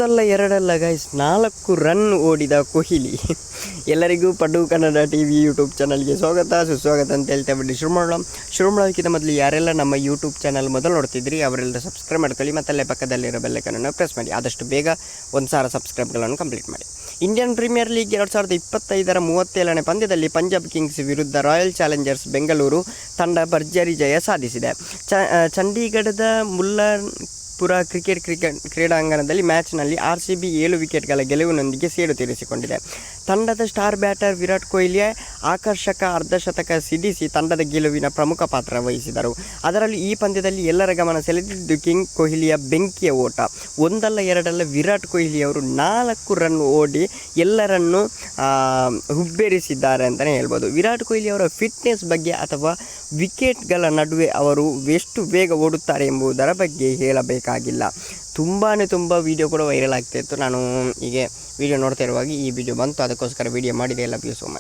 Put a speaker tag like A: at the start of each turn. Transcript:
A: ಒಂದಲ್ಲ ಎರಡಲ್ಲ guys 4 run ಓಡಿದ Kohli. ಎಲ್ಲರಿಗೂ ಪಡ್ಡು ಕನ್ನಡ ಟಿವಿ ಯೂಟ್ಯೂಬ್ ಚಾನಲ್ಗೆ ಸುಸ್ವಾಗತ ಅಂತ ಹೇಳ್ತಾ ಬಿಟ್ಟು ಶುರು ಮಾಡೋದಕ್ಕಿಂತ ಮೊದಲು ಯಾರೆಲ್ಲ ನಮ್ಮ ಯೂಟ್ಯೂಬ್ ಚಾನಲ್ ಮೊದಲು ನೋಡ್ತಿದ್ರಿ ಅವರೆಲ್ಲ ಸಬ್ಸ್ಕ್ರೈಬ್ ಮಾಡ್ಕೊಳ್ಳಿ, ಮತ್ತಲ್ಲೇ ಪಕ್ಕದಲ್ಲಿರೋ ಬೆಲ್ಲೈಕನ್ನು ಪ್ರೆಸ್ ಮಾಡಿ. ಆದಷ್ಟು ಬೇಗ 1000 ಸಬ್ಸ್ಕ್ರೈಬ್ಗಳನ್ನು ಕಂಪ್ಲೀಟ್ ಮಾಡಿ. ಇಂಡಿಯನ್ ಪ್ರೀಮಿಯರ್ ಲೀಗ್ 2025ರ 37ನೇ ಪಂದ್ಯದಲ್ಲಿ ಪಂಜಾಬ್ ಕಿಂಗ್ಸ್ ವಿರುದ್ಧ ರಾಯಲ್ ಚಾಲೆಂಜರ್ಸ್ ಬೆಂಗಳೂರು ತಂಡ ಭರ್ಜರಿ ಜಯ ಸಾಧಿಸಿದೆ. ಚಂಡೀಗಢದ ಮುಲ್ಲಪುರ ಕ್ರೀಡಾಂಗಣದಲ್ಲಿ ಮ್ಯಾಚ್ನಲ್ಲಿ RCB 7 ವಿಕೆಟ್ಗಳ ಗೆಲುವಿನೊಂದಿಗೆ ಸೇಡು ತೀರಿಸಿಕೊಂಡಿದೆ. ತಂಡದ ಸ್ಟಾರ್ ಬ್ಯಾಟರ್ ವಿರಾಟ್ ಕೊಹ್ಲಿ ಆಕರ್ಷಕ ಅರ್ಧಶತಕ ಸಿಡಿಸಿ ತಂಡದ ಗೆಲುವಿನ ಪ್ರಮುಖ ಪಾತ್ರ ವಹಿಸಿದರು. ಅದರಲ್ಲೂ ಈ ಪಂದ್ಯದಲ್ಲಿ ಎಲ್ಲರ ಗಮನ ಸೆಳೆದಿದ್ದು ಕಿಂಗ್ ಕೊಹ್ಲಿಯ ಬೆಂಕಿಯ ಓಟ. ಒಂದಲ್ಲ ಎರಡಲ್ಲ ವಿರಾಟ್ ಕೊಹ್ಲಿಯವರು 4 ರನ್ ಓಡಿ ಎಲ್ಲರನ್ನೂ ಹುಬ್ಬೇರಿಸಿದ್ದಾರೆ ಅಂತಲೇ ಹೇಳ್ಬೋದು. ವಿರಾಟ್ ಕೊಹ್ಲಿ ಅವರ ಫಿಟ್ನೆಸ್ ಬಗ್ಗೆ ಅಥವಾ ವಿಕೆಟ್ಗಳ ನಡುವೆ ಅವರು ಎಷ್ಟು ಬೇಗ ಓಡುತ್ತಾರೆ ಎಂಬುದರ ಬಗ್ಗೆ ಹೇಳಬೇಕಾಗಿಲ್ಲ. ತುಂಬ ವೀಡಿಯೋ ಕೂಡ ವೈರಲ್ ಆಗ್ತಾಯಿತ್ತು. ನಾನು ಹೀಗೆ ವೀಡಿಯೋ ನೋಡ್ತಾ ಇರುವಾಗ ಈ ವಿಡಿಯೋ ಬಂತು, ಅದಕ್ಕೋಸ್ಕರ ವೀಡಿಯೋ ಮಾಡಿದೆ. Love you so much.